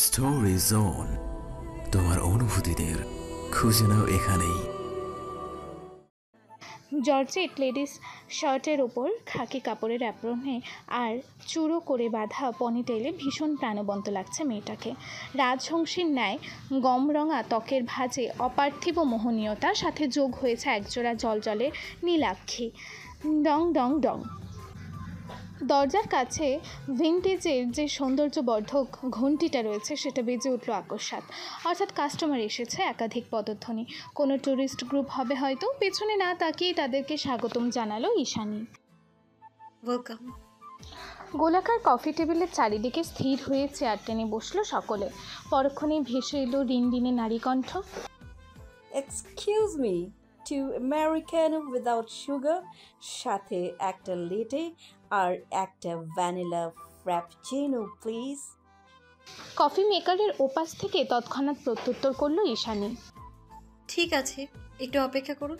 Story zone, তোমার অনুভূতিদের খুঁজে নাও এখানেই। জর্জেট লেডিস শার্টের ওপর খাকি কাপড়ের অ্যাপ্রনে আর চূড়ো করে বাঁধা পনিটেইলে ভীষণ প্রাণবন্ত লাগছে মেয়েটাকে। রাজহংসীর ন্যায় গমরঙা ত্বকের ভাঁজে অপার্থিব মোহনীয়তার সাথে যোগ হয়েছে একজোড়া জলজলে নীলাক্ষী। ডং ডং ডং। দরজার কাছে ভিন্টেজের যে সৌন্দর্যবর্ধক ঘণ্টিটা রয়েছে সেটা বেজে উঠল আকস্মাৎ। অর্থাৎ কাস্টমার এসেছে, একাধিক পদধ্বনি। কোনো ট্যুরিস্ট গ্রুপ হবে হয়তো। পেছনে না তাকিয়ে তাদেরকে স্বাগতম জানালো ঈশানী। ওয়েলকাম। গোলাকার কফি টেবিলের চারিদিকে স্থির হয়ে চেয়ার টেনে বসলো সকলে। পরক্ষণেই ভেসে এলো রিনরিনে নারী কণ্ঠ। Excuse me, 2 Americano without sugar, সাথে একটা লেটে আর একটা ভ্যানিলা ফ্র্যাপচিনো প্লিজ। কফি মেকারের ওপাশ থেকে তৎক্ষণাৎ প্রত্যুত্তর করলো ঈশানী। ঠিক আছে, একটু অপেক্ষা করুন।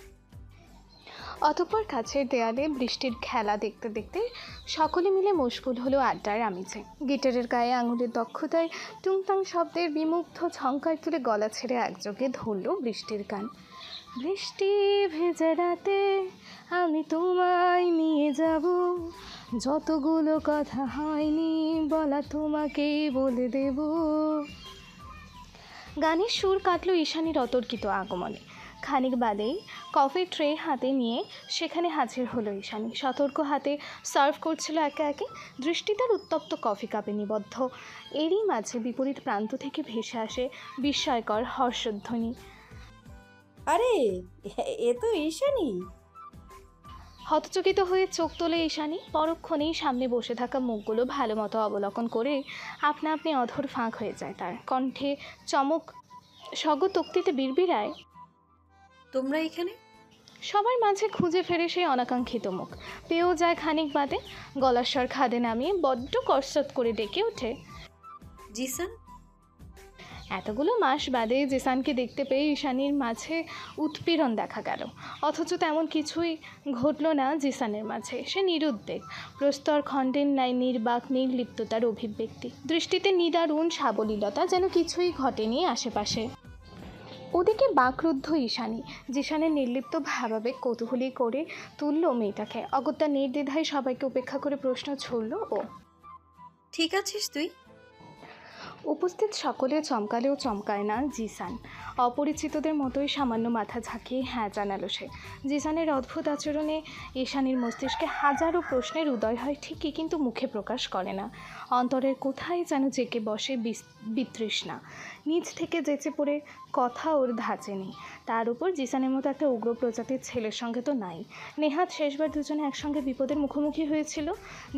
অতঃপর কাছের দেয়ালে বৃষ্টির খেলা দেখতে দেখতে সকলে মিলে মশগুল হলো আড্ডার আমেজে। গিটারের গায়ে আঙুলের দক্ষতায় টুংটাং শব্দের বিমুগ্ধ ঝঙ্কার তুলে গলা ছেড়ে একযোগে ধরল বৃষ্টির গান। বৃষ্টি ভেজা রাতে আমি তোমায় নিয়ে যাব, যতগুলো কথা হয়নি বলা তোমাকেই বলে দেব। গানের সুর কাটল ঈশানীর অতর্কিত আগমনে। খানিক বাদেই কফির ট্রে হাতে নিয়ে সেখানে হাজির হলো ঈশানী। সতর্ক হাতে সার্ভ করছিল একে একে। দৃষ্টি তার উত্তপ্ত কফি কাপে নিবদ্ধ। এরই মাঝে বিপরীত প্রান্ত থেকে ভেসে আসে বিস্ময়কর হর্ষধ্বনি। আরে, এ তো ঈশানী। হতচকিত হয়ে চোখ তোলে ঈশানী। পরক্ষণেই সামনে বসে থাকা মুখগুলো ভালো মতো অবলোকন করে আপনা আপনি অধর ফাঁক হয়ে যায় তার। কণ্ঠে চমক, স্বগতোক্তিতে বিড়বিড়ায়, তোমরা এখানে? সবার মাঝে খুঁজে ফেরে সেই অনাকাঙ্ক্ষিত মুখ। পেয়েও যায় খানিক বাদে। গলার স্বর খাদে নামিয়ে বড্ড কসরত করে ডেকে ওঠে, জিসান। এতগুলো মাস বাদে জিসানকে দেখতে পেয়ে ঈশানীর মাঝে উৎপীড়ন দেখা গেল। অথচ তেমন কিছুই ঘটল না জিসানের মাঝে। সে নিরুদ্বেগ, প্রস্তর খণ্ডের ন্যায় নির্বাক নির্লিপ্ততার অভিব্যক্তি। দৃষ্টিতে নিদারুণ সাবলীলতা, যেন কিছুই ঘটেনি আশেপাশে। ওদিকে বাকরুদ্ধ ঈশানী। জিসানের নির্লিপ্ত ভাবাবেগ কৌতূহলী করে তুলল মেয়েটাকে। অগত্যা নির্দ্বিধায় সবাইকে উপেক্ষা করে প্রশ্ন ছুড়ল ও। ঠিক আছিস তুই? উপস্থিত সকলে চমকালেও চমকায় না জিসান। অপরিচিতদের মতোই সামান্য মাথা ঝাঁকিয়ে হ্যাঁ জানালো সে। জিসানের অদ্ভুত আচরণে ঈশানীর মস্তিষ্কে হাজারো প্রশ্নের উদয় হয় ঠিকই, কিন্তু মুখে প্রকাশ করে না। অন্তরের কোথায় যেন জেকে বসে বিতৃষ্ণা। নিজ থেকে যেচে পড়ে কথা ওর ধাঁচে নেই। তার উপর জিসানের মতো একটা উগ্র প্রজাতির ছেলের সঙ্গে তো নাই। নেহাত শেষবার দুজনে একসঙ্গে বিপদের মুখোমুখি হয়েছিল।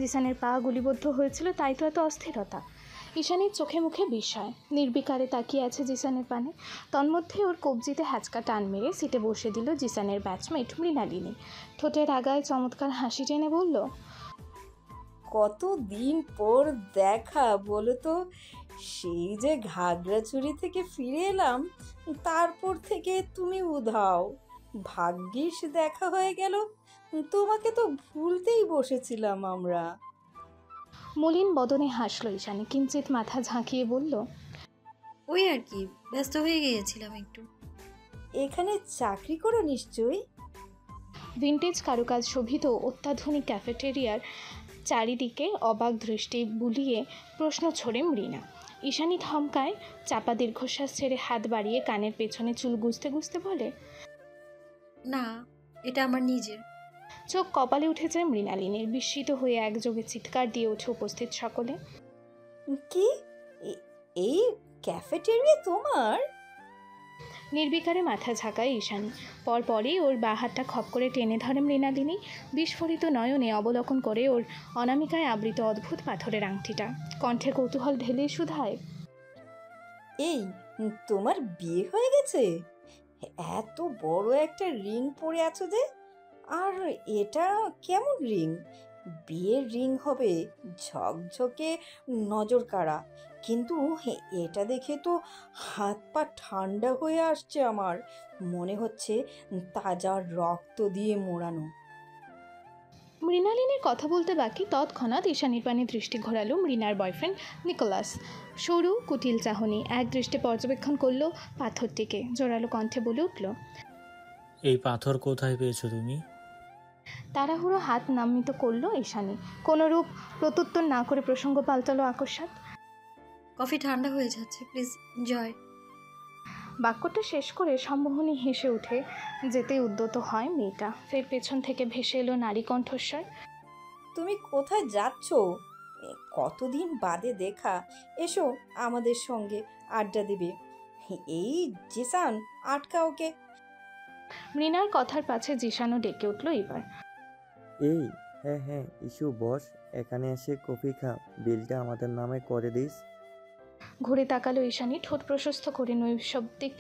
জিসানের পা গুলিবদ্ধ হয়েছিল, তাই তো এত অস্থিরতা। ঈশানীর চোখে মুখে বিস্ময়। নির্বিকারে তাকিয়ে আছে জিসানের পানে। তন্মধ্যে ওর কবজিতে হ্যাচকা টান মেরে সিটে বসে দিল জিসানের ব্যাচমেট মৃণালিনী। ঠোঁটের আগায় চমৎকার হাসি টেনে বলল, কতদিন পর দেখা বলো তো। সেই যে ঘাগড়াছড়ি থেকে ফিরে এলাম, তারপর থেকে তুমি উধাও। ভাগ্যিস দেখা হয়ে গেল, তোমাকে তো ভুলতেই বসেছিলাম আমরা। মলিন বদনে হাসল ঈশানী। কিঞ্চিত মাথা ঝাঁকিয়ে বলল, ওই আর কি, ব্যস্ত হয়ে গিয়েছিলাম একটু। এখানে চাকরি করো নিশ্চয়ই? ভিন্টেজ কারুকাজ শোভিত অত্যাধুনিক ক্যাফেটেরিয়ার চারিদিকে অবাক দৃষ্টি বুলিয়ে প্রশ্ন ছড়ে মৃণা। ঈশানী থমকায়, চাপা দীর্ঘশ্বাস ছেড়ে হাত বাড়িয়ে কানের পেছনে চুল গুজতে গুজতে বলে, না, এটা আমার নিজের। চোখ কপালে উঠে যায় মৃণালিনীর। বিস্মিত হয়ে একযোগে চিৎকার দিয়ে ওঠে উপস্থিত সকলে। কি, এই ক্যাফেটেরিয়া তোমার? নির্বিকারে মাথা ঝাঁকায় ঈশানী। পরপরই ওর বা হাতটা খপ করে টেনে ধরে মৃণালিনী। বিস্ফোরিত নয়নে অবলোকন করে ওর অনামিকায় আবৃত অদ্ভুত পাথরের আংটিটা। কণ্ঠে কৌতূহল ঢেলে শুধায়, এই, তোমার বিয়ে হয়ে গেছে? এত বড় একটা রিং পরে আছো যে। আর এটা কেমন রিং? বিয়ের রিং হবে, ঝকঝকে, নজর কাড়া। কিন্তু এটা দেখে তো হাত পা ঠান্ডা হয়ে আসছে আমার। মনে হচ্ছে তাজা রক্ত দিয়ে মোড়ানো। মৃণালিনীর কথা বলতে বাকি তৎক্ষণাৎ ঈশানীর পানে দৃষ্টি ঘোরালো মৃণার বয়ফ্রেন্ড নিকোলাস। সরু কুটিল চাহনি এক দৃষ্টে পর্যবেক্ষণ করলো পাথরটিকে, জোরালো কণ্ঠে বলে উঠল, এই পাথর কোথায় পেয়েছো তুমি? তাড়াহুড়ো হাত নামিত করলো ঈশানী। কোনরূপ প্রত্যুত্তর না করে প্রসঙ্গ পাল্টালো আকস্মাৎ। কফি ঠান্ডা হয়ে যাচ্ছে, প্লিজ এনজয়। বাক্যটা শেষ করে সম্মোহনী হেসে উঠে যেতে উদ্যত হয় মেয়েটা। ফের পেছন থেকে ভেসে এলো নারী কণ্ঠস্বর, তুমি কোথায় যাচ্ছ? কতদিন বাদে দেখা, এসো আমাদের সঙ্গে আড্ডা দিবে। এই জিসান, আটকা ওকে। মৃণার কথার পাছে জিসানও ডেকে উঠল এবার। এই, হ্যাঁ হ্যাঁ ইস্যু বস, এখানে এসে কফি খা, বিলটা আমাদের নামে করে দিস। ঘুরে তাকালো ঈশানী, ঠোঁট প্রশস্ত করে নৈশব্দিক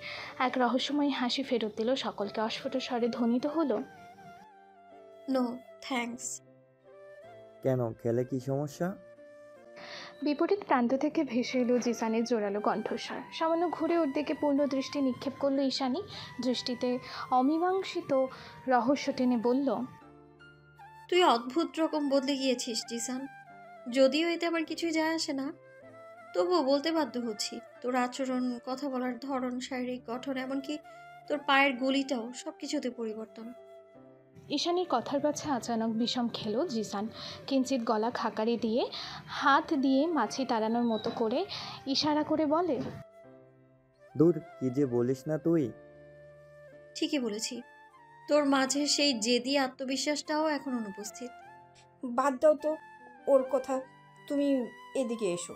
এক রহস্যময় হাসি ফেরত দিল সকলকে। অস্ফুট স্বরে ধ্বনিত হলো, নো থ্যাঙ্কস। কেন, খেলে কি সমস্যা? বিপরীত প্রান্ত থেকে ভেসে এলো জিসানের জোরালো কণ্ঠস্বর। সামান্য ঘুরে ওর দিকে পূর্ণ দৃষ্টি নিক্ষেপ করলো ঈশানী, দৃষ্টিতে অমীমাংসিত রহস্য টেনে বলল, তুই অদ্ভুত রকম বদলে গিয়েছিস জিসান। যদিও এতে আমার কিছুই যায় আসে না, তবুও বলতে বাধ্য হচ্ছি। তোর আচরণ, কথা বলার ধরন, শারীরিক গঠন, এমনকি তোর পায়ের গলিটাও, সব কিছুতে পরিবর্তন। ঈশানীর কথার পাছে আচানক বিষম খেলো জিসান। কিঞ্চিত গলা খাকারি দিয়ে হাত দিয়ে মাছি তাড়ানোর মতো করে ইশারা করে বলে, দূর, কি যে বলিস না তুই। ঠিকই বলেছি, তোর মাঝে সেই জেদি আত্মবিশ্বাসটাও এখন অনুপস্থিত। বাদ দাও তো ওর কথা, তুমি এদিকে এসো।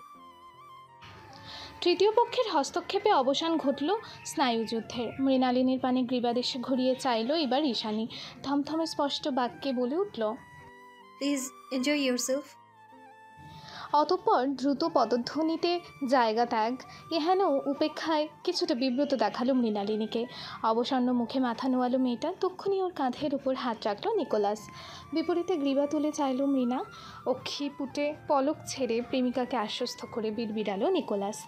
তৃতীয় পক্ষের হস্তক্ষেপে অবসান ঘটল স্নায়ুযুদ্ধের। মৃণালিনীর পানে গ্রীবাদেশে ঘুরিয়ে চাইল এবার ঈশানী। থমথমে স্পষ্ট বাক্যে বলে উঠল, প্লিজ এনজয় ইয়োরসেলফ। অতঃপর দ্রুত পদধ্বনিতে জায়গা ত্যাগ, এহেন উপেক্ষায় কিছুটা বিব্রত দেখালো মৃণালিনীকে। অবসন্ন মুখে মাথা নোয়ালো মেয়েটা। তক্ষুনি ওর কাঁধের উপর হাত রাখল নিকোলাস। বিপরীতে গ্রীবা তুলে চাইল মৃণা। অক্ষি পুটে পলক ছেড়ে প্রেমিকাকে আশ্বস্ত করে বিড়বিড়ালো নিকোলাস।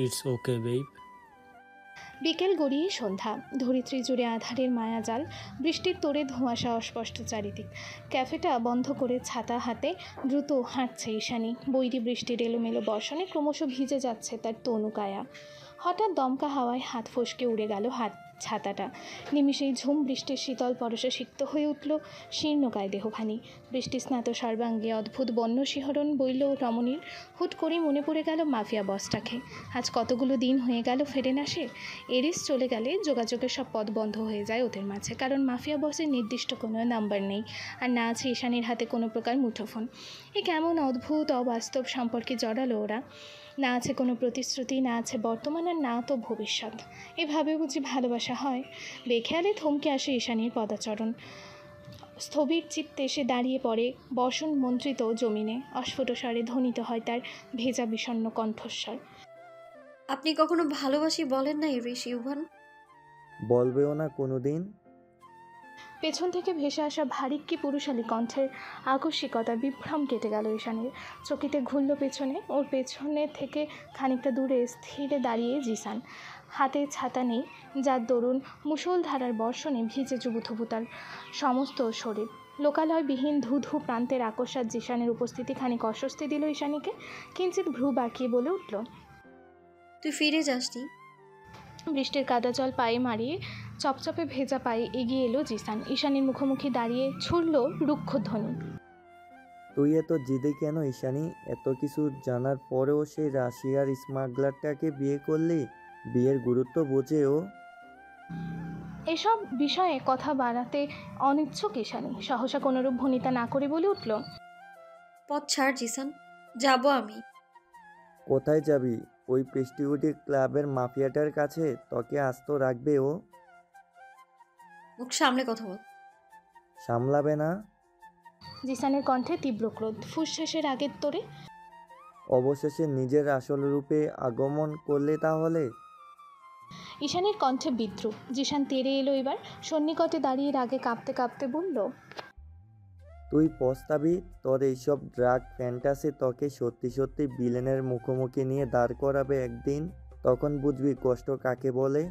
It's okay babe. বিকেল গড়িয়ে সন্ধ্যা। ধরিত্রী জুড়ে আধারের মায়াজাল, বৃষ্টির তোড়ে ধোঁয়াশা অস্পষ্ট চারিদিক। ক্যাফেটা বন্ধ করে ছাতা হাতে দ্রুত হাঁটছে ঈশানী। বৈরী বৃষ্টির এলোমেলো বর্ষণে ক্রমশ ভিজে যাচ্ছে তার তনুকায়া। হঠাৎ দমকা হাওয়ায় হাত ফসকে উড়ে গেল ছাতাটা। নিমিষেই ঝুম বৃষ্টির শীতল পরশে সিক্ত হয়ে উঠল শীর্ণকায় দেহখানি। বৃষ্টি স্নাত সর্বাঙ্গে অদ্ভুত বন্য শিহরণ বইল রমণীর। হুট করেই মনে পড়ে গেল মাফিয়া বসটাকে। আজ কতগুলো দিন হয়ে গেল ফেরে না সে। এরিস চলে গেলে যোগাযোগের সব পথ বন্ধ হয়ে যায় ওদের মাঝে, কারণ মাফিয়া বসের নির্দিষ্ট কোনো নাম্বার নেই, আর না আছে ঈশানীর হাতে কোনো প্রকার মুঠোফোন। এ কেমন অদ্ভুত অবাস্তব সম্পর্কে জড়ালো ওরা। না আছে কোনো প্রতিশ্রুতি, না আছে বর্তমান, আর না তো ভবিষ্যৎ। এভাবে বুঝি ভালোবাসা হয়? বেখেয়ালে থমকে আসে ঈশানীর পদাচরণ। স্থবির চিত্তে সে দাঁড়িয়ে পড়ে বসন মন্ত্রিত জমিনে। অস্ফুট স্বরে ধ্বনিত হয় তার ভেজা বিষণ্ণ কণ্ঠস্বর, আপনি কখনো ভালোবাসি বলেন না ঋষি ইউভান? বলবেও না কোনোদিন। পেছন থেকে ভেসে আসা ভারিক্কি পুরুষালী কণ্ঠের আকস্মিকতা বিভ্রম কেটে গেল ঈশানীর। চকিতে ঘুরল পেছনে। ওর পেছনে থেকে খানিকটা দূরে স্থিরে দাঁড়িয়ে জিসান। হাতে ছাতা নেই, যার দরুন মুষলধারার বর্ষণে ভিজে জুবুথুবু তার সমস্ত শরীর। লোকালয়বিহীন ধুধু প্রান্তের আকস্মাৎ জিসানের উপস্থিতি খানিক অস্বস্তি দিল ঈশানীকে। কিঞ্চিত ভ্রু বাঁকিয়ে বলে উঠল, তুই ফিরে যাসনি? বৃষ্টির কাদা জল পায়ে মারিয়ে চপচপে ভেজা পায়ে এগিয়ে এলো জিসান। ঈশানীর মুখোমুখি দাঁড়িয়ে ছুড়ল রুক্ষ ধ্বনি, তুই এত জিদে কেন ঈশানী? এত কিছু জানার পরেও সেই রাশিয়ার স্মাগলারটাকে বিয়ে করলি? বিয়ের গুরুত্ব বোঝে ও? এসব বিষয়ে কথা বাড়াতে অনিচ্ছুক ঈশানী সহসা কোনরূপ ভনিতা না করে বলে উঠল, পথ ছাড় জিসান, যাবো আমি। কোথায় যাবি? ওই প্রেস্টিজিউটি ক্লাবের মাফিয়াটার কাছে তোকে আস্ত রাখবে ও? মুখ সামলে কথা বল। সামলাবে না? জিসানের কণ্ঠে তীব্র ক্রোধ ফুসশেষের আগের তোরে। অবশেষে নিজের আসল রূপে আগমন করলে তাহলে? ঈশানীর কণ্ঠে বিদ্রুপ। জিসান তেড়ে এলো এবার। সন্নিকটে দাঁড়িয়ে রাগে কাঁপতে কাঁপতে বলল, তুই পস্তাবি। তোর এইসব ড্রাগ ফ্যান্টাসি তোকে সত্যি সত্যি ভিলেনের মুখোমুখি নিয়ে দাঁড় করাবে একদিন। তখন বুঝবি কষ্ট কাকে বলে।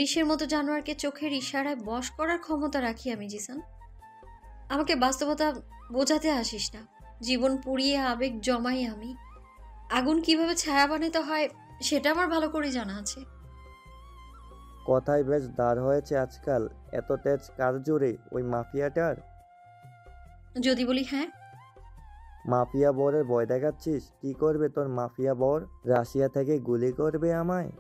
ঋষের মতো জানোয়ারকে চোখের ইশারায় বশ করার ক্ষমতা রাখি আমি জিসান। আমাকে বাস্তবতা বোঝাতে আসিস না। জীবন পুড়িয়ে আবেগ জমাই আমি। আগুন কিভাবে ছায়া বানাতে হয় সেটা আমার ভালো করে জানা আছে। কথায় বেশ দাঁড় হয়েছে আজকাল। এত তেজ কার জোরে? ওই মাফিয়াটার? যদি বলি হ্যাঁ, মাফিয়া বরের ভয় দেখাচ্ছিস? কি করবে তোর মাফিয়া বর? রাশিয়া থেকে গুলি করবে আমায়?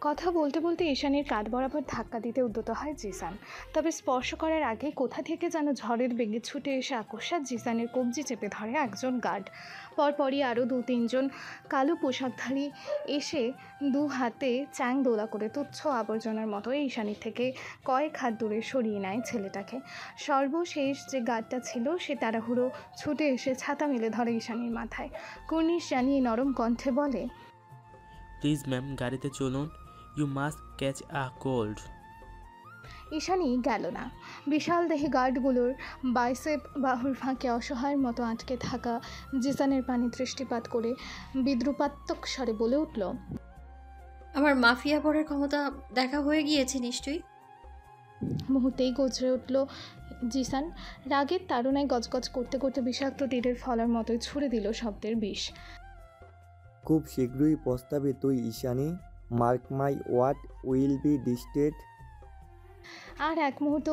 কথা বলতে বলতে ঈশানীর কাঁধ বরাবর ধাক্কা দিতে উদ্যত হয় জিসান। তবে স্পর্শ করার আগে কোথা থেকে যেন ঝড়ের বেগে ছুটে এসে আকস্মাৎ জিসানের কবজি চেপে ধরে একজন গার্ড। পরপরই আরও 2-3 জন কালো পোশাকধারী এসে দু হাতে চ্যাং দোলা করে তুচ্ছ আবর্জনার মতো ঈশানীর থেকে কয়েক হাত দূরে সরিয়ে নেয় ছেলেটাকে। সর্বশেষ যে গার্ডটা ছিল সে তাড়াহুড়ো ছুটে এসে ছাতা মেলে ধরে ঈশানীর মাথায়। কুর্নিশ জানিয়ে নরম কণ্ঠে বলে, প্লিজ ম্যাম, গাড়িতে চলুন। You must catch a cold. Ishani গেল না। বিশাল দেহি গার্ডগুলোর বাইসেপ বাহুর ফাঁকে অসহায়ের মতো আটকে থাকা জিসানের পানি দৃষ্টিপাত করে বিদ্রুপাত্মক স্বরে বলে উঠল, আমার মাফিয়া বরের ক্ষমতা দেখা হয়ে গিয়েছে নিশ্চয়ই। মুহূর্তেই গজরে উঠল জিসান। রাগের তাড়নায় গজগজ করতে করতে বিষাক্ত তীরের ফলার মতোই ছুড়ে দিল শব্দের বিষ। খুব শীঘ্রই পস্তাবি তুই Ishani. Mark my word, will be ডিস্টেড। আর এক মুহূর্ত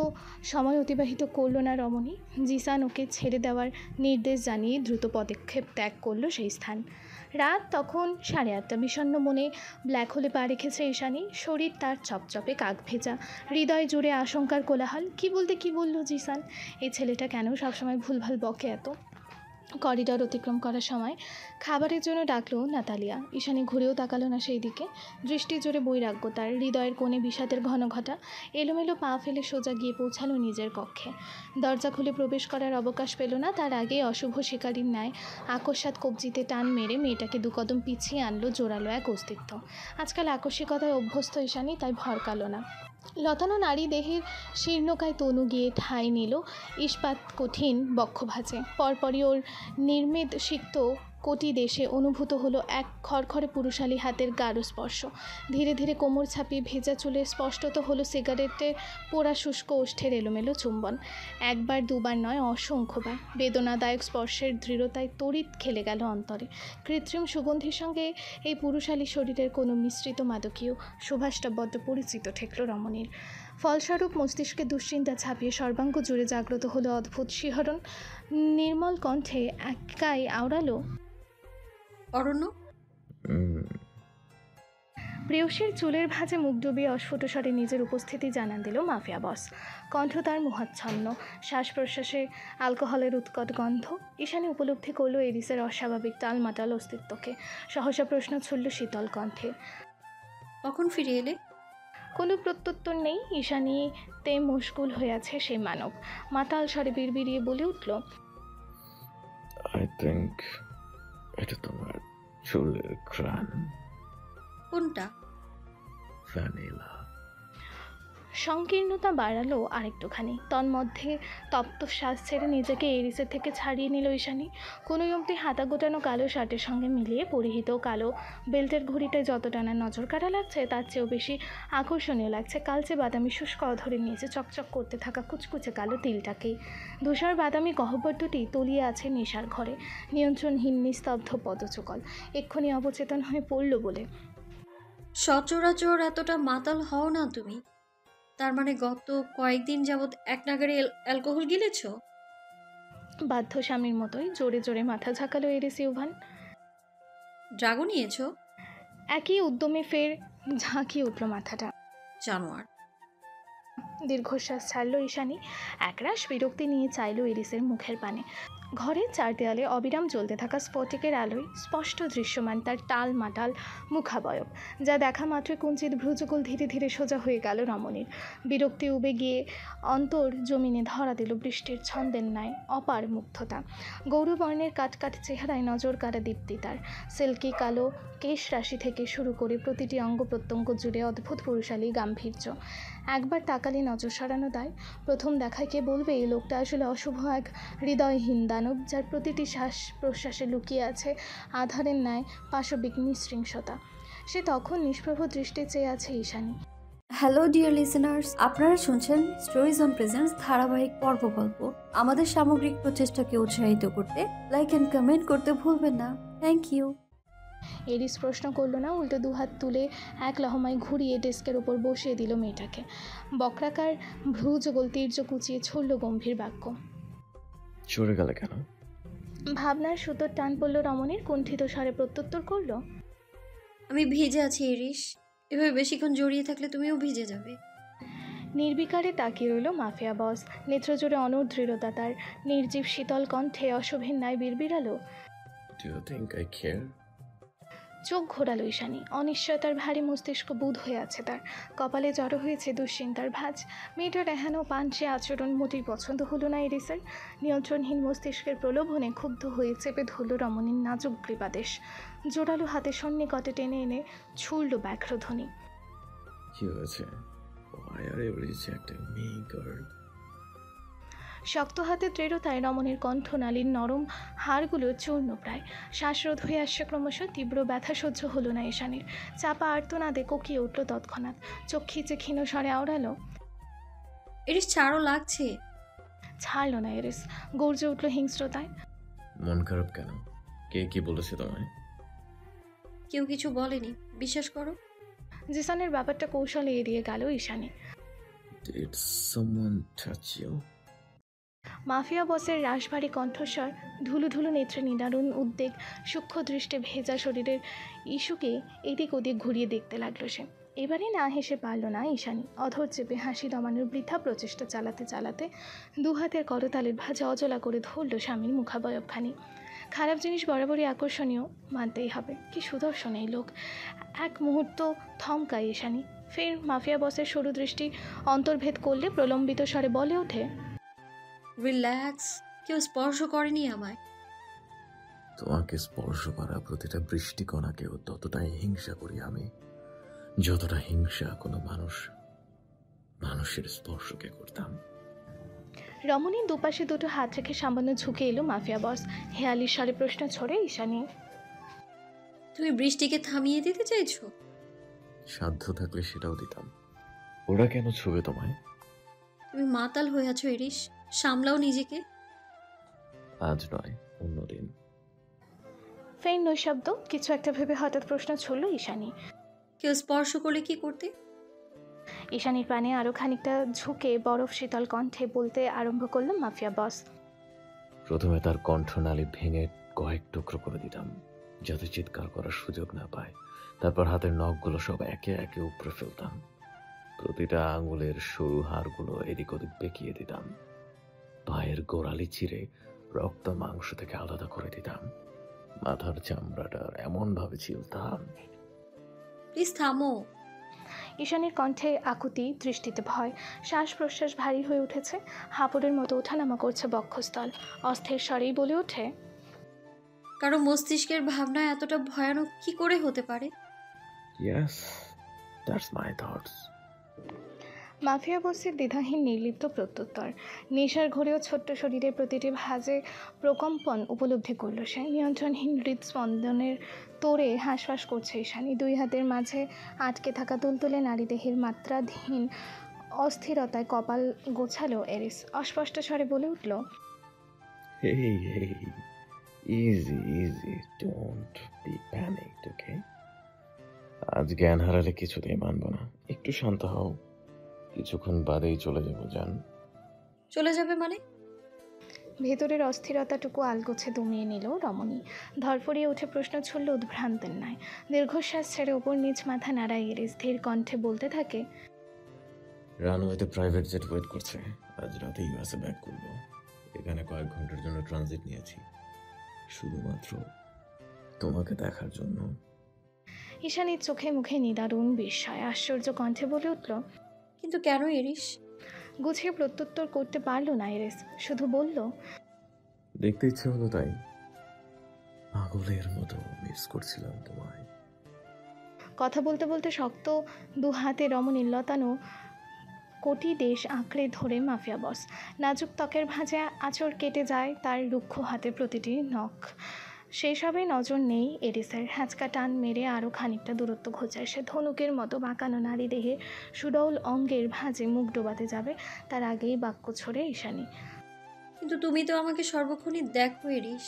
সময় অতিবাহিত করল না রমণী। জিসান ওকে ছেড়ে দেওয়ার নির্দেশ জানিয়ে দ্রুত পদক্ষেপ ত্যাগ করল সেই স্থান। রাত তখন 8:30। বিষণ্ণ মনে ব্ল্যাক হোলে পা রেখেছে ঈশানী। শরীর তার চপচপে কাক ভেজা, হৃদয় জুড়ে আশঙ্কার কোলাহল। কি বলতে কি বলল জিসান? এই ছেলেটা কেন সবসময় ভুলভাল বকে এত? করিডর অতিক্রম করার সময় খাবারের জন্য ডাকলো নাতালিয়া। ঈশানী ঘুরেও তাকালো না সেই দিকে। দৃষ্টি জুড়ে বৈরাগ্য তার। হৃদয়ের কোণে বিষাদের ঘন ঘটা। এলোমেলো পা ফেলে সোজা গিয়ে পৌঁছালো নিজের কক্ষে। দরজা খুলে প্রবেশ করার অবকাশ পেল না। তার আগেই অশুভ শিকারীর ন্যায় আকস্মাৎ কবজিতে টান মেরে মেয়েটাকে 2 কদম পিছিয়ে আনলো জোরালো এক অস্তিত্ব। আজকাল আকস্মিকতায় অভ্যস্ত ঈশানী তাই ভরকালো না। লতানো নারী দেহের শীর্ণকায় তনু গিয়ে ঠাঁই নিল ইস্পাত কঠিন বক্ষভাজে। পরপরই ওর নির্মেদ সিক্ত কোটি দেশে অনুভূত হলো এক খড়খড়ে পুরুষালী হাতের গাঢ় স্পর্শ। ধীরে ধীরে কোমর ছাপিয়ে ভেজা চুলে স্পষ্টত হলো সিগারেটের পোড়া শুষ্ক ওষ্ঠের এলোমেলো চুম্বন। একবার দুবার নয়, অসংখ্যবার। বেদনাদায়ক স্পর্শের দৃঢ়তায় তড়িৎ খেলে গেল অন্তরে। কৃত্রিম সুগন্ধির সঙ্গে এই পুরুষালী শরীরের কোনো মিশ্রিত মাদকীয় সুভাষটা বড্ড পরিচিত ঠেকল রমণীর। ফলস্বরূপ মস্তিষ্কে দুশ্চিন্তা ছাপিয়ে সর্বাঙ্গ জুড়ে জাগ্রত হলো অদ্ভুত শিহরণ। নির্মল কণ্ঠে একাই আওড়ালো, অরণ্য। প্রেয়সীর চুলের ভাঁজে মুখ ডুবিয়ে অস্ফুট স্বরে নিজের উপস্থিতি জানান দিল মাফিয়া বস। কণ্ঠ তার মোহাচ্ছন্ন, শ্বাস প্রশ্বাসে অ্যালকোহলের উৎকট গন্ধ। ঈশানী উপলব্ধি করল এরিসের অস্বাভাবিক টালমাটাল অস্তিত্বকে। সহসা প্রশ্ন ছুড়ল শীতল কণ্ঠে, কখন ফিরে এলে? কোনো প্রত্যুত্তর নেই। ঈশানীতে মশগুল হয়ে আছে সেই মানব। মাতাল স্বরে বিড়বিড়িয়ে বলে উঠল, আই থিঙ্ক এটা তোমার চুলের ঘ্রাণ। কোনটা? ভ্যানিলা। সংকীর্ণতা বাড়ালো আরেকটুখানি। তন্মধ্যে তপ্ত শ্বাস ছেড়ে নিজেকে এরিসের থেকে ছাড়িয়ে নিল ঈশানী। কোনো অবধি হাতা গোটানো কালো শার্টের সঙ্গে মিলিয়ে পরিহিত কালো বেল্টের ঘড়িটায় যতটা না নজর কাটা লাগছে তার চেয়েও বেশি আকর্ষণীয় লাগছে কালচে বাদামি শুষ্ক অধরের নিচে চকচক করতে থাকা কুচকুচে কালো তিলটাকেই। ধূসর বাদামি গহ্বর দুটি তলিয়ে আছে নেশার ঘরে। নিয়ন্ত্রণহীন নিস্তব্ধ পদচকল। এক্ষুনি অবচেতন হয়ে পড়ল বলে, সচরাচর এতটা মাতাল হও না তুমি। তার মানে গত কয়েকদিন যাবৎ এক নাগারে অ্যালকোহল গিলেছ? বাধ্য স্বামীর মতোই জোরে জোরে মাথা ঝাঁকালো এরিস ইউভান। ড্রাগও নিয়েছ? একই উদ্যমে ফের ঝাঁকিয়ে উঠল মাথাটা। জানোয়ার। দীর্ঘশ্বাস ছাড়ল ঈশানী। একরাশ বিরক্তি নিয়ে চাইল এরিসের মুখের পানে। ঘরের চার দেয়ালে অবিরাম জ্বলতে থাকা স্ফটিকের আলোয় স্পষ্ট দৃশ্যমান তার টাল মাটাল মুখাবয়ব, যা দেখা মাত্র কুঞ্চিত ভ্রুযুগল ধীরে ধীরে সোজা হয়ে গেল রমণীর। বিরক্তি উবে গিয়ে অন্তর জমিনে ধরা দিল বৃষ্টির ছন্দের ন্যায় অপার মুগ্ধতা। গৌরবর্ণের কাটকাট চেহারায় নজর কাড়া দীপ্তি তার। সিল্কি কালো কেশ রাশি থেকে শুরু করে প্রতিটি অঙ্গ প্রত্যঙ্গ জুড়ে অদ্ভুত পুরুষালী গাম্ভীর্য। একবার তাকালে নজর সরানো দায়। প্রথম দেখায় কে বলবে এই লোকটা আসলে অশুভ এক হৃদয়হীন দানব, যার প্রতিটি শ্বাস প্রশ্বাসে লুকিয়ে আছে আধারের ন্যায় পাশবিক নৃশংসতা। সে তখন নিষ্প্রভ দৃষ্টি চেয়ে আছে ঈশানী। হ্যালো ডিয়ার লিসেনার্স, আপনারা শুনছেন স্টোরিজ অন প্রেজেন্স ধারাবাহিক পর্ব গল্প। আমাদের সামগ্রিক প্রচেষ্টাকে উৎসাহিত করতে লাইক অ্যান্ড কমেন্ট করতে ভুলবেন না। Thank you. এরিস প্রশ্ন করলো না, উল্টো দুহাত তুলে এক লহমায় ঘুরিয়ে ডেস্কের ওপর বসিয়ে দিল মেয়েটাকে। বক্রাকার ভ্রুযুগল তীর্য কুচিয়ে ছড়ল গম্ভীর বাক্য। চড়ে গেলে কেন? ভাবনার সুতোর টান পড়ল রমণীর, কুণ্ঠিত স্বরে প্রত্যুত্তর করলো। আমি ভিজে আছি এরিস, এভাবে বেশিক্ষণ জড়িয়ে থাকলে তুমিও ভিজে যাবে। নির্বিকারে তাকিয়ে রইল মাফিয়া বস। নেত্রজোড়ে অনড় দৃঢ়তা তার। নির্জীব শীতল কণ্ঠে অশোভের ন্যায় বিড়বিড়ালো। Do you think I care? চোখ ঘোরালো ঈশানী। অনিশ্চয়তার ভারী মস্তিষ্ক বুঁদ হয়ে আছে তার। কপালে জড়ো হয়েছে দুশ্চিন্তার ভাঁজ। মেয়েটার এহেনো পাঞ্চে আচরণ মোটেই পছন্দ হলো না এরিসের। নিয়ন্ত্রণহীন মস্তিষ্কের প্রলোভনে ক্ষুব্ধ হয়ে চেপে ধরল রমণীর নাজুক গ্রীবাদেশ। জোরালো হাতে সন্নিকটে টেনে এনে ছুড়ল ব্যাঘ্রধ্বনি। কি হয়েছে? Why are you rejecting me, girl? শক্ত হাতে দৃঢ়তায় রমণীর কণ্ঠনালীর নরম হাড়গুলো চূর্ণ প্রায়। শ্বাসরোধ হয়ে আসছে ক্রমশ। তীব্র ব্যথা সহ্য হলো না ঈশানীর। চাপা আর্তনাদে কোকিয়ে উঠল তৎক্ষণাৎ। চোখ খিচে ক্ষীণ স্বরে আওড়ালো। এরিস ছাড়ও, লাগছে। ছাড়ল না এরিস, গর্জে উঠল হিংস্রতায়। মন খারাপ কেন? কে কি বলেছে তোমায়? কেউ কিছু বলেনি, বিশ্বাস করো। জিসানের ব্যাপারটা কৌশলে এড়িয়ে গেল Ishani. Did someone touch you? Mafia বসের রাশভারী কণ্ঠস্বর, ধুলু ধুলু নেত্রে নিদারুণ উদ্বেগ, সূক্ষ্ম দৃষ্টে ভেজা শরীরের ইস্যুকে এদিক ওদিক ঘুরিয়ে দেখতে লাগলো সে। এবারে না হেসে পারল না ঈশানী। অধর চেপে হাসি দমানোর বৃথা প্রচেষ্টা চালাতে চালাতে দুহাতের করতালের ভাঁজে অজলা করে ধরল স্বামীর মুখাবয়বখানি। খারাপ জিনিস বরাবরই আকর্ষণীয়, মানতেই হবে। কি সুদর্শন এই লোক! এক মুহূর্ত থমকায় ঈশানী। ফের মাফিয়া বসের সরু দৃষ্টি অন্তর্ভেদ করলে প্রলম্বিত স্বরে বলে ওঠে। রিল্যাক্স, কেউ স্পর্শ করেনি আমায়। তোমাকে স্পর্শ করা প্রতিটা বৃষ্টিকণাকেও ততটাই হিংসা করি আমি, যতটা হিংসা কোনো মানুষের স্পর্শকে করতাম। রমণীর দুপাশে দুটো হাত রেখে সামান্য ঝুঁকে এলো মাফিয়া বস। হেয়ালি স্বরে প্রশ্ন ছড়ে ঈশানী। তুমি বৃষ্টিকে থামিয়ে দিতে চাইছো? সাধ্য থাকলে সেটাও দিতাম। ওরা কেন ছুবে তোমায়? তুমি মাতাল হয়ে আছো এরিস, সামলাও নিজেকে। আজ নয়, অন্যদিন। ফের নৈশব্দ। কিছু একটা ভেবে হঠাৎ প্রশ্ন ছুড়ল ঈশানী। কেউ স্পর্শ করলে কি করতে? ঈশানীর পানে আরও খানিকটা ঝুঁকে বরফ শীতল কণ্ঠে বলতে আরম্ভ করল মাফিয়া বস। প্রথমে তার কণ্ঠনালী ভেঙে কয়েক টুকরো করে দিতাম, যাতে চিৎকার করার সুযোগ না পায়। তারপর হাতের নখগুলো সব একে একে উপড়ে ফেলতাম। প্রতিটা আঙুলের সরু হাড়গুলো এদিক ওদিক বেঁকিয়ে দিতাম। পায়ের গোড়ালি চিরে রক্ত মাংস থেকে আলাদা করে দিতাম। মাথার চামড়াটা এমনভাবে ছিলতাম। প্লিজ থামো। ঈশানীর কণ্ঠে আকুতি, দৃষ্টিতে ভয়। শ্বাস প্রশ্বাস ভারী হয়ে উঠেছে। হাঁপড়ের মতো ওঠানামা করছে বক্ষস্থল। অস্থির স্বরেই বলে ওঠে। কারো মস্তিষ্কের ভাবনা এতটা ভয়ানক কি করে হতে পারে? Yes, that's my thoughts. Mafia বসের দ্বিধাহীন নির্লিপ্ত প্রত্যুত্তর। নেশার ঘরেও ছোট্ট শরীরের প্রতিটি ভাঁজে প্রকম্পন উপলব্ধি করল সে। নিয়ন্ত্রণহীন হৃদস্পন্দনের তোড়ে হাঁসফাঁস করছে ঈশানী। দুই হাতের মাঝে আটকে থাকা তুলতুলে নারীদেহের মাত্রাধীন অস্থিরতায় কপাল গোছালো এরিস। অস্পষ্ট স্বরে বলে উঠল। Hey, easy, don't be panicked, okay? আজ জ্ঞান হারালে কিছুতেই মানব না। একটু শান্ত হও, কিছুক্ষণ বাদেই চলে যাবো। জান চলে যাবে মানে? ভেতরের অস্থিরতাটুকু আলগোছে দমিয়ে নিল রমণী। ধরফড়িয়ে উঠে প্রশ্ন ছুড়ল উদ্ভ্রান্তের ন্যায়। দীর্ঘশ্বাস ছেড়ে ওপর নিচ মাথা নাড়াই এরিস ধীর কণ্ঠে বলতে থাকে। রানওয়েতে প্রাইভেট জেট ওয়েট করছে। আজ রাতে ইউএসএ ব্যাক করবো। এখানে কয়েক ঘন্টার জন্য ট্রানজিট নিয়েছি, শুধুমাত্র তোমাকে দেখার জন্য। ঈশানীর চোখে মুখে নিদারুণ বিস্ময়। আশ্চর্য কণ্ঠে বলে উঠল। কিন্তু কেন এরিস? গুছিয়ে প্রত্যুত্তর করতে পারল না এরিস, শুধু বলল। দেখতে ইচ্ছে হলো তাই। পাগলের মতো মিস করছিলাম তোমায়। কথা বলতে বলতে শক্ত দু হাতে রমণীর লতানো কোটি দেশ আঁকড়ে ধরে মাফিয়া বস। নাজুক ত্বকের ভাঁজে আঁচড় কেটে যায় তার রুক্ষ হাতে প্রতিটি নখ। সেই সবে নজর নেই এরিসের। হ্যাঁচকা টান মেরে আরও খানিকটা দূরত্ব ঘোচায় সে। ধনুকের মতো বাঁকানো নারী দেহে সুডৌল অঙ্গের ভাঁজে মুখ ডোবাতে যাবে, তার আগেই বাক্য ছড়ে ঈশানী। কিন্তু তুমি তো আমাকে সর্বক্ষণই দেখো এরিস।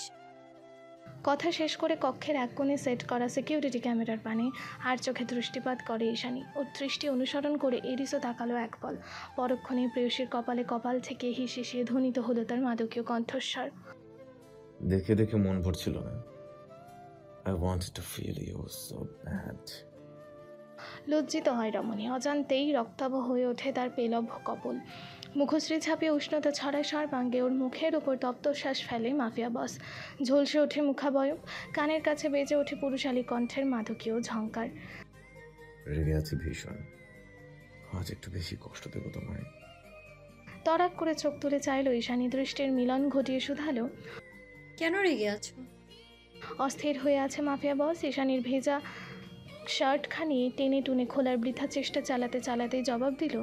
কথা শেষ করে কক্ষের এক কোণে সেট করা সিকিউরিটি ক্যামেরার পানে আর চোখে দৃষ্টিপাত করে ঈশানী। ওর দৃষ্টি অনুসরণ করে এরিসও তাকালো এক পল। পরক্ষণে প্রেয়সীর কপালে কপাল থেকে হিসিয়ে ধ্বনিত হলো তার মাদকীয় কণ্ঠস্বর। দেখে দেখে মন ভরছিল না। I wanted to feel you so bad. লজ্জিত হয় রমণী। অজান্তেই রক্তাভ হয়ে ওঠে তার পেলভ কপল। মুখশ্রী ছাপিয়ে উষ্ণতা ছড়ায় সর্বাঙ্গে। ওর মুখের উপর তপ্তশ্বাস ফেলে মাফিয়া বস। ঝলসে ওঠে মুখাবয়ব। কানের কাছে বেজে ওঠে পুরুষালী কণ্ঠের মাদকীয় ঝঙ্কার। রেগে আছি ভীষণ, আজ একটু বেশি কষ্ট দেবো তোমায়। তড়াক করে চোখ তুলে চাইল ঈশানী। দৃষ্টির মিলন ঘটিয়ে শুধালো, কেন রেগে আছো? অস্থির হয়ে আছে মাফিয়া বস। ঈশানীর ভেজা শার্টখানি টেনে টুনে খোলার বৃথা চেষ্টা চালাতে চালাতেই জবাব দিল,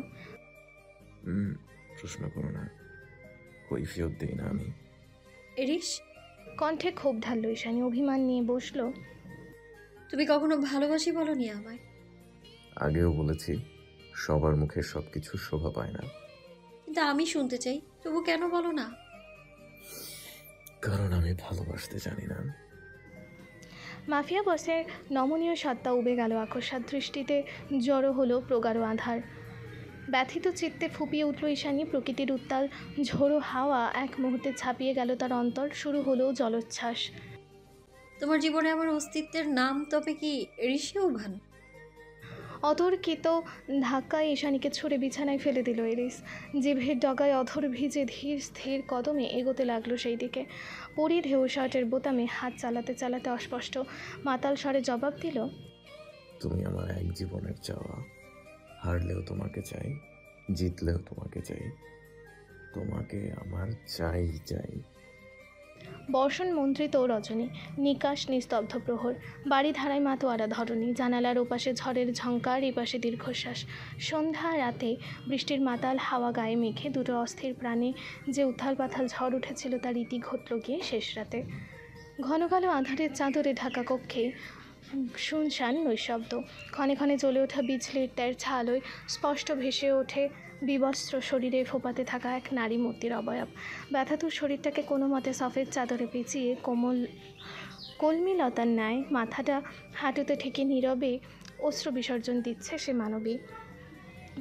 প্রশ্ন করো না, কৈফিয়ত দেই না আমি। এরিস, কণ্ঠে ক্ষোভ ঢালল ঈশানী। অভিমান নিয়ে বসলো, তুমি কখনো ভালোবাসি বলনি আমায়? আগেও বলেছি, সবার মুখে সবকিছু শোভা পায় না। কিন্তু আমি শুনতে চাই, তবু কেন বলো না? কারণ আমি ভালোবাসতে জানি না। মাফিয়া বসের নমনীয় সত্তা উবে গেল আকস্মাৎ দৃষ্টিতে। জড়ো হলো প্রগাঢ় আধার। ব্যথিত চিত্তে ফুপিয়ে উঠল ঈশানী। প্রকৃতির উত্তাল ঝোড়ো হাওয়া এক মুহূর্তে ছাপিয়ে গেল তার অন্তর। শুরু হলো জলোচ্ছ্বাস। তোমার জীবনে আমার অস্তিত্বের নাম তবে কি এরিসেও ভান? অতর্কিত ধাক্কায় ঈশানীকে ছুঁড়ে বিছানায় ফেলে দিল এরিস। জিভের ডগায় অধর ভিজে ধীর স্থির কদমে এগোতে লাগলো সেই দিকে। পরিধেয় শার্টের বোতামে হাত চালাতে চালাতে অস্পষ্ট মাতাল স্বরে জবাব দিল, তুমি আমার এক জীবনের চাওয়া। হারলেও তোমাকে চাই, জিতলেও তোমাকে চাই, তোমাকে আমার চাই চাই। বর্ষণ মন্ত্রিত রজনী, নিকাশ নিস্তব্ধ প্রহর। বাড়ি ধারায় মাতোয়ারা ধরণী। জানালার ওপাশে ঝড়ের ঝঙ্কার, এপাশে দীর্ঘশ্বাস। সন্ধ্যা রাতে বৃষ্টির মাতাল হাওয়া গায়ে মেখে দুটো অস্থির প্রাণে যে উথাল পাথাল ঝড় উঠেছিল তার ইতি ঘটল গিয়ে শেষ রাতে। ঘন কালো আঁধারের চাদরে ঢাকা কক্ষে শুনশান নৈশব্দ। ক্ষণে ক্ষণে জ্বলে ওঠা বিজলির তের ছালোয় স্পষ্ট ভেসে ওঠে বিবস্ত্র শরীরে ফোপাতে থাকা এক নারী মূর্তির অবয়ব। ব্যথাতুর শরীরটাকে কোনো মতে সফেদ চাদরে পেঁচিয়ে কলমিলতার ন্যায় মাথাটা হাঁটুতে ঠেকে নীরবে অশ্রু বিসর্জন দিচ্ছে সে মানবী।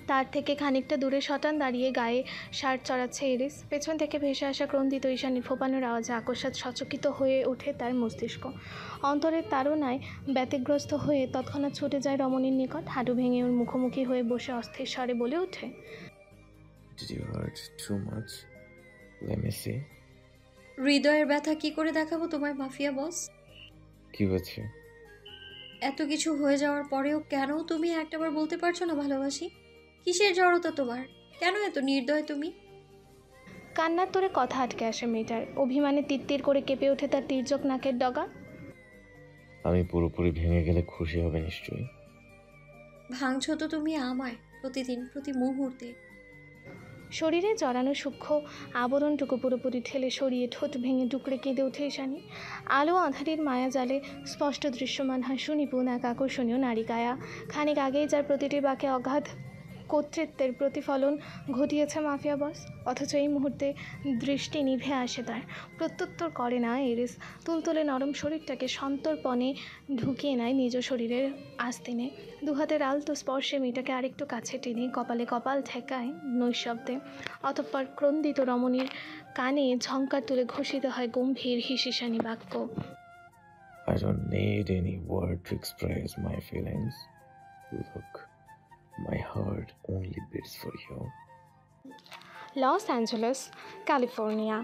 তার থেকে খানিকটা দূরে শটান দাঁড়িয়ে গায়ে শার্ট চড়াচ্ছে এরিস। পেছন থেকে ভেসে আসা ক্রন্দিত ঈশানীর ফোপানোর আওয়াজে আকস্মাৎ সচকিত হয়ে ওঠে তার মস্তিষ্ক। অন্তরের তাড়নায় ব্যতিগ্রস্ত হয়ে তৎক্ষণাৎ ছুটে যায় রমণীর নিকট। হাঁটু ভেঙে ওর মুখোমুখি হয়ে বসে অস্থির স্বরে বলে ওঠে, Did you hurt too much? Let me see. হৃদয়ের ব্যথা কি করে দেখাবো তোমায় মাফিয়া বস? কি হয়েছে? এত কিছু হয়ে যাওয়ার পরেও কেন তুমি একটাবার বলতে পারছো না ভালোবাসি? কিসের জড়তা তোমার? কেন এত নির্দয় তুমি? কান্নার তোরে কথা আটকে আসে মেয়েটার। অভিমানে তিত্তির করে কেঁপে ওঠে তার তির্যক নাকের ডগা। আমি পুরোপুরি ভেঙে গেলে খুশি হবে নিশ্চয়ই। ভাঙছো তো তুমি আমায় প্রতিদিন, প্রতি মুহূর্তে। শরীরে জড়ানো সূক্ষ্ম আবরণটুকু পুরোপুরি ঠেলে সরিয়ে ঠোঁট ভেঙে টুকরে কেঁদে ওঠে ঈশানী। আলো আঁধারির মায়াজালে স্পষ্ট দৃশ্যমান হয় সুনিপুণ এক আকর্ষণীয় নারিকায়া। খানিক আগেই যার প্রতিটি বাঁকে অগাধ কর্তৃত্বের প্রতিফলন ঘটিয়েছে মাফিয়া বস, অথচ এই মুহূর্তে দৃষ্টি নিভে আসে তার। প্রত্যুত্তর করে না এরিস। তুলতুলে নরম শরীরটাকে সন্তর্পণে ঢুকিয়ে নেয় নিজ শরীরের আস্তিনে। দুহাতের আলতো স্পর্শে মেয়েটাকে আরেকটু কাছে টেনে কপালে কপাল ঠেকায় নৈশব্দে। অতঃপর ক্রন্দিত রমণীর কানে ঝঙ্কার তুলে ঘোষিত হয় গম্ভীর হিসিসানি বাক্য, I don't need any word to express my feelings. Look, my heart only beats for you. Los Angeles, California.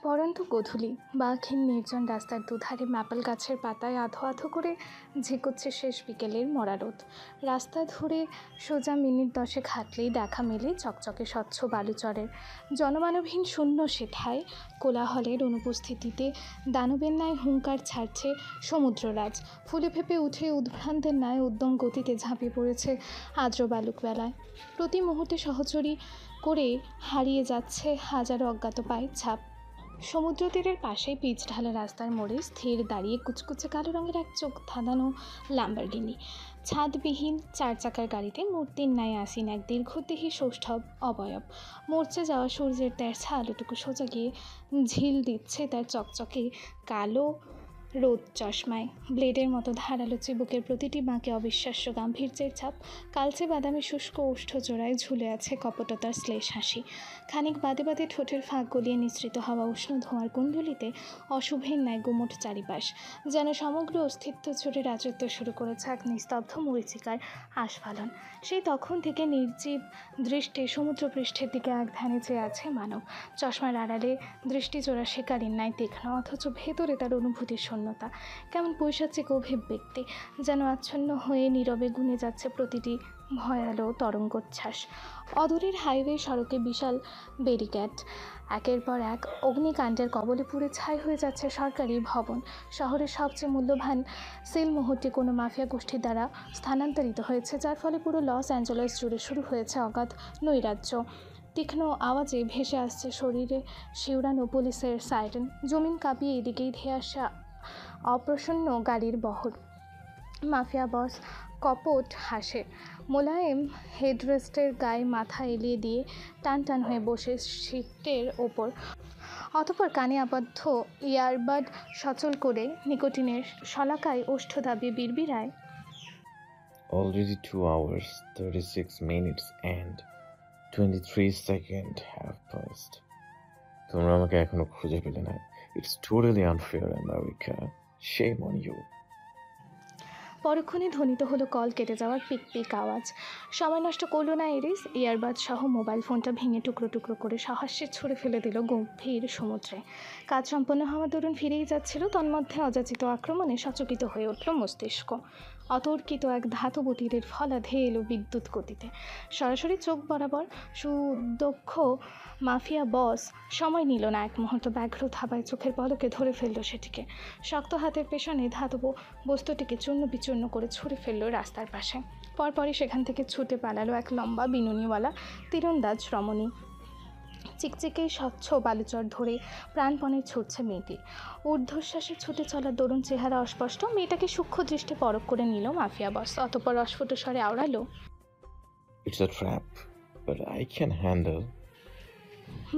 পরন্তু গোধূলি। বাঘহীন নির্জন রাস্তার দুধারে ম্যাপেল গাছের পাতায় আধো আধো করে ঝিকুচ্ছে শেষ বিকেলের মরা রোদ। রাস্তা ধরে সোজা মিনিট 10 হাঁটলেই দেখা মেলে চকচকে স্বচ্ছ বালুচরের। জনমানবহীন শূন্য সেঠায় কোলাহলের অনুপস্থিতিতে দানবের ন্যায় হুঙ্কার ছাড়ছে সমুদ্ররাজ। ফুলে ফেপে উঠে উদ্ভ্রান্তের ন্যায় উদ্যম গতিতে ঝাঁপিয়ে পড়েছে আর্দ্র বালুকবেলায়। প্রতি মুহূর্তে সহচরী করে হারিয়ে যাচ্ছে হাজারো অজ্ঞাত পায়ের ছাপ। সমুদ্র তীরের পাশেই পিচ ঢালা রাস্তার মোড়ে স্থির দাঁড়িয়ে কুচকুচে কালো রঙের এক চোখ ধাঁধানো ল্যাম্বরগিনি। ছাদবিহীন 4 চাকার গাড়িতে মূর্তির ন্যায় আসীন এক দীর্ঘদেহী সৌষ্ঠব অবয়ব। মরচে যাওয়া সূর্যের তেরছা আলোটুকু সোজা গিয়ে ঝিল দিচ্ছে তার চকচকে কালো রোদ চশমায়। ব্লেডের মতো ধারালো চিবুকের প্রতিটি বাঁকে অবিশ্বাস্য গাম্ভীর্যের ছাপ। কালচে বাদামি শুষ্ক ওষ্ঠ জোড়ায় ঝুলে আছে কপটতার শ্লেষ হাসি। খানিক বাদে বাদে ঠোঁটের ফাঁক গলিয়ে নিঃসৃত হওয়া উষ্ণ ধোঁয়ার কুণ্ডলিতে অশুভের ন্যায় গুমোট চারিপাশ, যেন সমগ্র অস্তিত্ব জুড়ে রাজত্ব শুরু করেছে এক নিস্তব্ধ মরীচিকার আস্ফালন। সেই তখন থেকে নির্জীব দৃষ্টি সমুদ্রপৃষ্ঠের দিকে এক ধ্যানে চেয়ে আছে মানব। চশমার আড়ালে দৃষ্টিজোড়া শিকারীর ন্যায় তীক্ষ্ণ, অথচ ভেতরে তার অনুভূতির শূন্যতা। কেমন পৈশাচিক অভিব্যক্তি, যেন আচ্ছন্ন হয়ে নীরবে গুনে যাচ্ছে প্রতিটি ভয়ালো তরঙ্গোচ্ছ্বাস। অদূরের হাইওয়ে সড়কে বিশাল ব্যারিকেড, একের পর এক অগ্নিকাণ্ডের কবলে পুড়ে ছাই হয়ে যাচ্ছে সরকারি ভবন। শহরের সবচেয়ে মূল্যবান সিল মুহূর্তে কোনো মাফিয়া গোষ্ঠীর দ্বারা স্থানান্তরিত হয়েছে, যার ফলে পুরো লস অ্যাঞ্জেলেস জুড়ে শুরু হয়েছে অগাধ নৈরাজ্য। তীক্ষ্ণ আওয়াজে ভেসে আসছে শরীরে শিউরানো পুলিশের সাইরেন। জমিন কাঁপিয়ে এদিকেই ধেয়ে আসা অপ্রসন্ন গাড়ির বহর। মাফিয়া বস কপট হাসে, মোলায়েম হেডরেস্টের গায়ে মাথা এলিয়ে দিয়ে টান টান হয়ে বসে সিটের ওপর। অতঃপর কানে আবদ্ধ ইয়ারবাড সচল করে নিকোটিনের শলাকায় ওষ্ঠ দাবিয়ে বিড়বিড়ায়, Already 2 hours, 36 minutes and 23 seconds have passed. তোমরা আমাকে এখনো খুঁজে পেলে না। It's totally unfair, America. Shame on you. পরক্ষণে ধ্বনিত হলো কল কেটে যাওয়ার পিক পিক আওয়াজ। সময় নষ্ট করলো না এরিস, ইয়ারবাড সহ মোবাইল ফোনটা ভেঙে টুকরো টুকরো করে সহাস্যে ছুঁড়ে ফেলে দিল গভীর সমুদ্রে। কাজ সম্পন্ন হওয়া দরুন ফিরেই যাচ্ছিল, তন্মধ্যে অযাচিত আক্রমণে সচকিত হয়ে উঠল মস্তিষ্ক। অতর্কিত এক ধাতব তীরের ফলা ধেয়ে এলো বিদ্যুৎ গতিতে সরাসরি চোখ বরাবর। সুদক্ষ মাফিয়া বস সময় নিল না এক মুহূর্ত, ব্যাঘ্র থাবায় চোখের পলকে ধরে ফেললো সেটিকে। শক্ত হাতের পেছনে ধাতব বস্তুটিকে চূর্ণ বিচূর্ণ করে ছুঁড়ে ফেললো রাস্তার পাশে। পরপরই সেখান থেকে ছুটে পালালো এক লম্বা বিনুনিওয়ালা তীরন্দাজ রমণী। চিকচিকে স্বচ্ছ বালুচর ধরে প্রাণপণে ছুটছে মেয়েটি। ঊর্ধ্বশ্বাসে ছুটে চলার দরুন চেহারা অস্পষ্ট। মেয়েটাকে সূক্ষ্ম দৃষ্টে পরখ করে নিল মাফিয়া বস, অতঃপর অস্ফুট স্বরে আওড়ালো, It's a trap, but I can handle.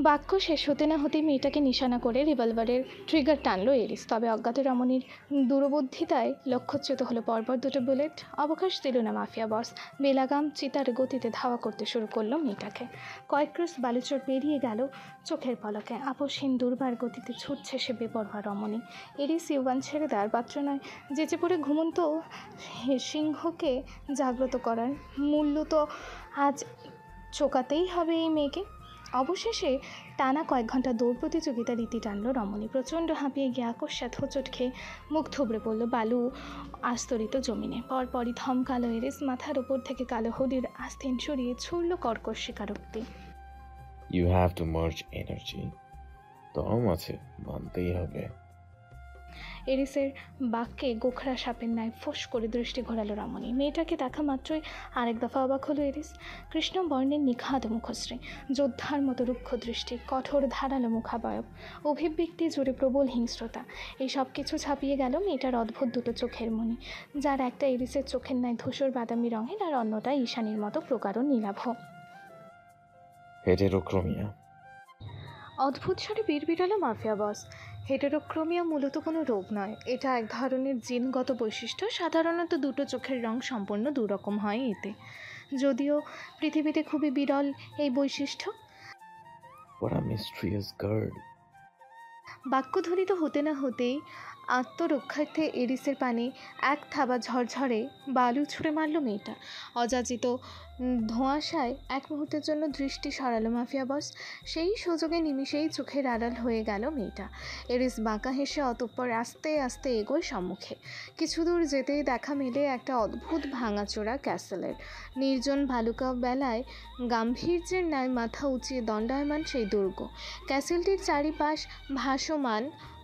বাক্য শেষ হতে না হতেই মেয়েটাকে নিশানা করে রিভলভারের ট্রিগার টানলো এরিস। তবে অজ্ঞাত রমণীর দূরবুদ্ধিতায় লক্ষ্যচ্যুত হলো পরপর দুটো বুলেট। অবকাশ দিল না মাফিয়া বস, বেলাগাম চিতার গতিতে ধাওয়া করতে শুরু করলো মেয়েটাকে। কয়েক ক্রুশ বালুচর পেরিয়ে গেল চোখের পলকে। আপসহীন দুর্বার গতিতে ছুটছে সে বেপরোয়া রমণী। এরিস ইউবান ছেড়ে দেওয়ার পাত্র নয়, যেচে পড়ে ঘুমন্ত সিংহকে জাগ্রত করার মূল্য তো আজ চোকাতেই হবে এই মেয়েকে। অবশেষে টানা কয়েক ঘন্টা দৌড় প্রতিযোগিতা রীতি টানল রমণী। প্রচণ্ড হাঁপিয়ে গিয়ে আকস্মাৎ হোঁচট খেয়ে মুখ থুবড়ে পড়ল বালু আস্তরিত জমিনে। পরপরই থমকালো এরিস, মাথার ওপর থেকে কালো হলির আস্তিন সরিয়ে ছুড়ল কর্কশ স্বীকারোক্তি, You have to merge energy. দম আছে, মানতেই হবে। এরিসের বাক্যে গোখরা সাপের ন্যায় ফোঁস করে দৃষ্টি ঘোরালো রমণী। মেয়েটাকে দেখা মাত্রই আরেক দফা অবাক হলো এরিস। কৃষ্ণ বর্ণের নিখাদ মুখশ্রী, যোদ্ধার মতো রুক্ষ দৃষ্টি, কঠোর ধারালো মুখাবয়ব, অভিব্যক্তি জুড়ে প্রবল হিংস্রতা। এই সব কিছু ছাপিয়ে গেল মেয়েটার অদ্ভুত দুটো চোখের মণি, যার একটা এরিসের চোখের ন্যায় ধূসর বাদামি রঙের আর অন্যটা ঈশানীর মতো প্রকার নীলাভ। হেটেরোক্রোমিয়া। অদ্ভুত স্বরে বিড়বিড়ালো মাফিয়া বস। হেটেরোক্রোমিয়া মূলত কোনো রোগ নয়, এটা এক ধরনের জিনগত বৈশিষ্ট্য। সাধারণত দুটো চোখের রং সম্পূর্ণ দুরকম হয় এতে, যদিও পৃথিবীতে খুবই বিরল এই বৈশিষ্ট্য। What a mysterious girl. বাক্যধ্বনিত হতে না হতেই আত্মরক্ষার্থে এরিসের পানে এক থাবা ঝরঝরে বালু ছুঁড়ে মারল মেয়েটা। অযাচিত ধোঁয়াশায় এক মুহূর্তের জন্য দৃষ্টি সরালো মাফিয়া বস। সেই সুযোগে নিমিষেই চোখের আড়াল হয়ে গেল মেয়েটা। এরিস বাঁকা হেসে অতঃপর আস্তে আস্তে এগোয় সম্মুখে। কিছু দূর যেতেই দেখা মেলে একটা অদ্ভুত ভাঙাচোরা ক্যাসেলের। নির্জন ভালুকা বেলায় গাম্ভীর্যের ন্যায় মাথা উঁচিয়ে দণ্ডায়মান সেই দুর্গ। ক্যাসেলটির চারিপাশ ভাসমান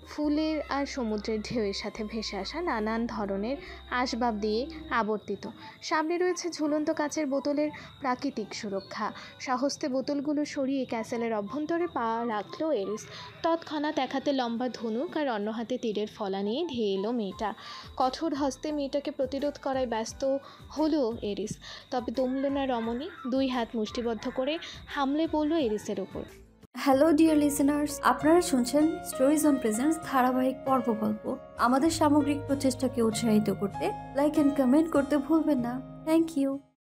ফুলের আর সমুদ্রের ঢেউয়ের সাথে ভেসে আসা নানান ধরনের আসবাব দিয়ে আবর্তিত। সামনে রয়েছে ঝুলন্ত কাচের বোতলের প্রাকৃতিক সুরক্ষা। সহস্তে বোতলগুলো সরিয়ে ক্যাসেলের অভ্যন্তরে পা রাখল এরিস। তৎক্ষণাৎ এক হাতে লম্বা ধনুক আর অন্য হাতে তীরের ফলা নিয়ে ধেয়ে এলো মেয়েটা। কঠোর হস্তে মেয়েটাকে প্রতিরোধ করায় ব্যস্ত হলো এরিস, তবে দমল না রমণী। দুই হাত মুষ্টিবদ্ধ করে হামলে পড়ল এরিসের ওপর। হ্যালো ডিয়ার লিসেনার্স, আপনারা শুনছেন স্টোরিজ অন প্রেজেন্টস ধারাবাহিক পর্বগল্প। আমাদের সামগ্রিক প্রচেষ্টাকে উৎসাহিত করতে লাইক অ্যান্ড কমেন্ট করতে ভুলবেন না। Thank you.